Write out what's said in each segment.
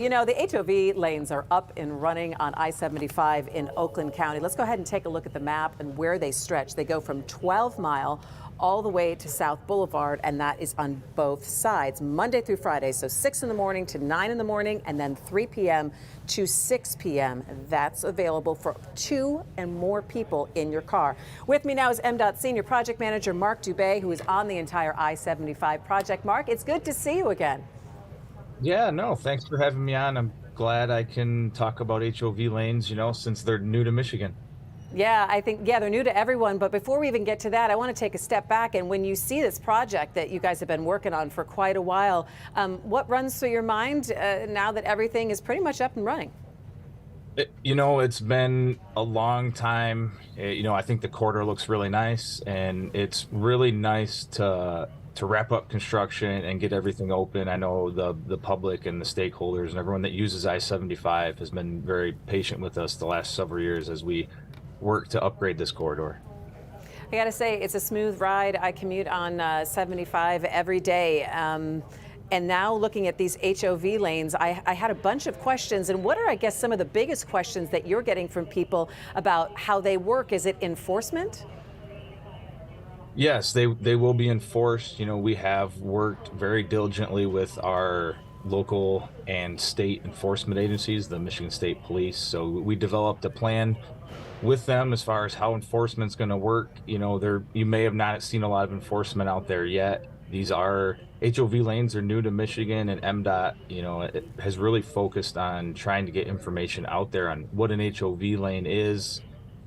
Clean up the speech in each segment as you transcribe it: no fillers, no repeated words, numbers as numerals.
You know, the HOV lanes are up and running on I-75 in Oakland County. Let's go ahead and take a look at the map and where they stretch. They go from 12 Mile all the way to South Boulevard, and that is on both sides, Monday through Friday. So 6 in the morning to 9 in the morning, and then 3 p.m. to 6 p.m. That's available for 2 and more people in your car. With me now is MDOT Senior Project Manager Mark Dubé, who is on the entire I-75 project. Mark, it's good to see you again. Yeah, no, thanks for having me on. I'm glad I can talk about HOV lanes, since they're new to Michigan. Yeah, I think, they're new to everyone. But before we even get to that, I want to take a step back. And when you see this project that you guys have been working on for quite a while, what runs through your mind now that everything is pretty much up and running? It's been a long time. I think the corridor looks really nice, and it's really nice to wrap up construction and get everything open. I know the public and the stakeholders and everyone that uses I-75 has been very patient with us the last several years as we work to upgrade this corridor. I got to say, it's a smooth ride. I commute on 75 every day. And now looking at these HOV lanes, I had a bunch of questions. And what are, I guess, some of the biggest questions that you're getting from people about how they work? Is it enforcement? Yes, they will be enforced. We have worked very diligently with our local and state enforcement agencies, the Michigan State Police. So we developed a plan with them as far as how enforcement's going to work. You may have not seen a lot of enforcement out there yet. These are HOV lanes are new to Michigan, and MDOT, it has really focused on trying to get information out there on what an HOV lane is.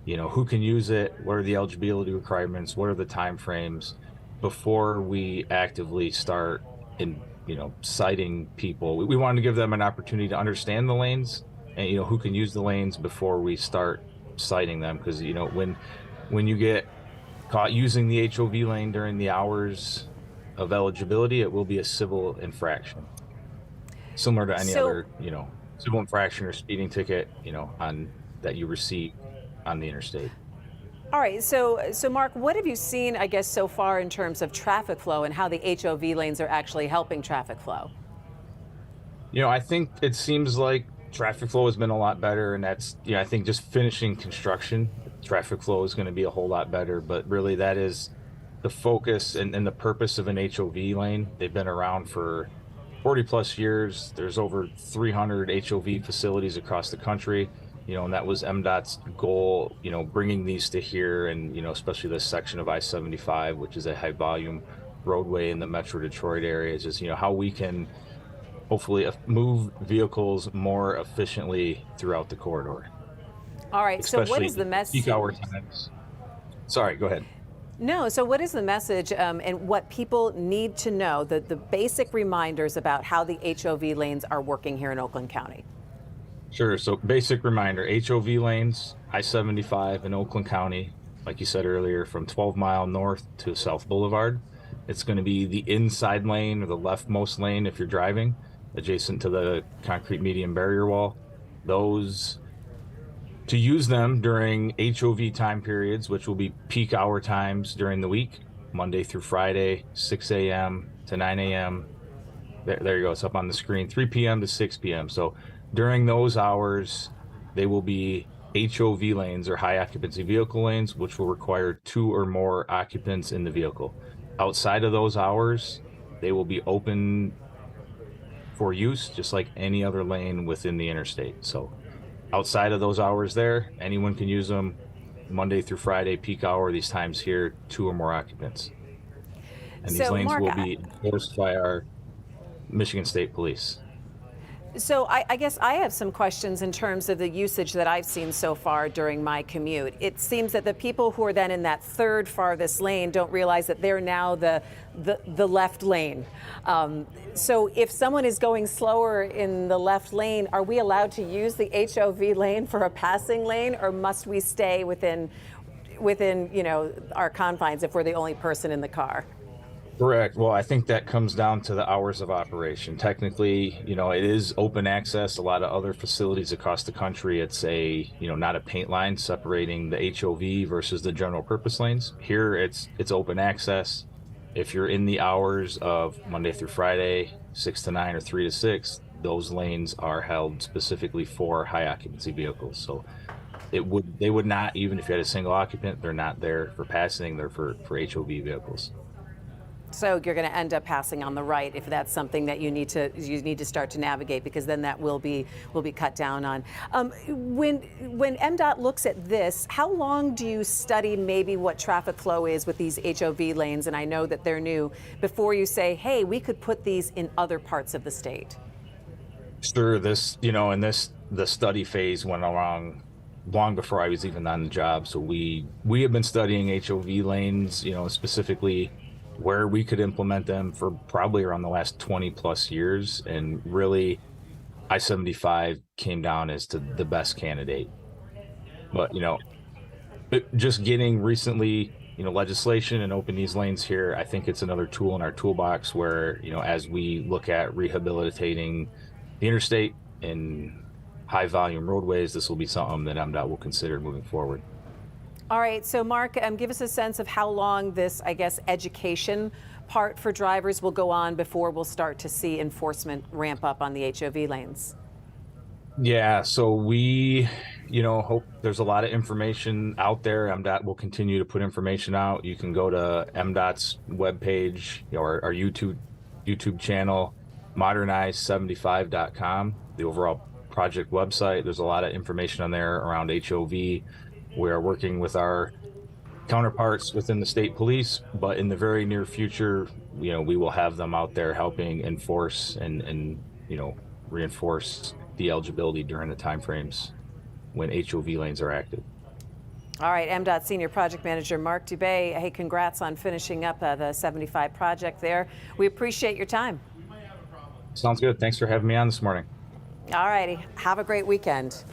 Who can use it, what are the eligibility requirements, what are the time frames before we actively start in, citing people. We wanted to give them an opportunity to understand the lanes and, who can use the lanes before we start citing them. Because, when you get caught using the HOV lane during the hours of eligibility, it will be a civil infraction. Similar to any other, civil infraction or speeding ticket, on that you receive on the interstate. All right, so Mark, what have you seen, I guess, so far in terms of traffic flow and how the HOV lanes are actually helping traffic flow? I think it seems like traffic flow has been a lot better, and that's, I think just finishing construction, traffic flow is going to be a whole lot better, but really that is the focus and the purpose of an HOV lane. They've been around for 40 plus years. There's over 300 HOV facilities across the country. And that was MDOT's goal, bringing these to here, and, especially this section of I-75, which is a high volume roadway in the Metro Detroit area, is just, how we can hopefully move vehicles more efficiently throughout the corridor. All right, so what is the message? Peak hour times. Sorry, go ahead. No, so what is the message and what people need to know, the basic reminders about how the HOV lanes are working here in Oakland County? Sure. So basic reminder, HOV lanes, I-75 in Oakland County, like you said earlier, from 12 Mile north to South Boulevard. It's going to be the inside lane or the leftmost lane if you're driving, adjacent to the concrete median barrier wall. Those, to use them during HOV time periods, which will be peak hour times during the week, Monday through Friday, 6 a.m. to 9 a.m. There you go. It's up on the screen, 3 p.m. to 6 p.m. So during those hours, they will be HOV lanes or high occupancy vehicle lanes, which will require 2 or more occupants in the vehicle. Outside of those hours, they will be open for use, just like any other lane within the interstate. So outside of those hours there, anyone can use them Monday through Friday, peak hour, these times here, 2 or more occupants. And these lanes Mark, will be enforced by our Michigan State Police. So I guess I have some questions in terms of the usage that I've seen so far during my commute. It seems that the people who are then in that third farthest lane don't realize that they're now the left lane. So if someone is going slower in the left lane, are we allowed to use the HOV lane for a passing lane, or must we stay within our confines if we're the only person in the car? Correct. Well, I think that comes down to the hours of operation. Technically, it is open access. A lot of other facilities across the country, it's not a paint line separating the HOV versus the general purpose lanes. Here, it's open access. If you're in the hours of Monday through Friday, 6 to 9 or 3 to 6, those lanes are held specifically for high occupancy vehicles. So they would not, even if you had a single occupant, they're not there for passing, they're for HOV vehicles. So you're going to end up passing on the right if that's something that you need to start to navigate, because then that will be cut down on. When MDOT looks at this, how long do you study maybe what traffic flow is with these HOV lanes? And I know that they're new, before you say, hey, we could put these in other parts of the state. Sure, the study phase went along long before I was even on the job. So we have been studying HOV lanes, specifically where we could implement them for probably around the last 20 plus years. And really, I-75 came down as to the best candidate. But, just getting recently, legislation and open these lanes here, I think it's another tool in our toolbox where, as we look at rehabilitating the interstate and high volume roadways, this will be something that MDOT will consider moving forward. All right, so Mark, give us a sense of how long this, I guess, education part for drivers will go on before we'll start to see enforcement ramp up on the HOV lanes. Yeah, so we, hope there's a lot of information out there. MDOT will continue to put information out. You can go to MDOT's webpage, our YouTube channel, modernize75.com, the overall project website. There's a lot of information on there around HOV. We are working with our counterparts within the state police, but in the very near future, we will have them out there helping enforce and reinforce the eligibility during the timeframes when HOV lanes are active. All right, MDOT Senior Project Manager Mark Dubay, hey, congrats on finishing up the 75 project there. We appreciate your time. Sounds good. Thanks for having me on this morning. All righty, have a great weekend.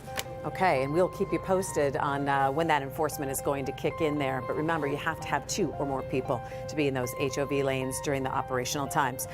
Okay, and we'll keep you posted on when that enforcement is going to kick in there. But remember, you have to have 2 or more people to be in those HOV lanes during the operational times.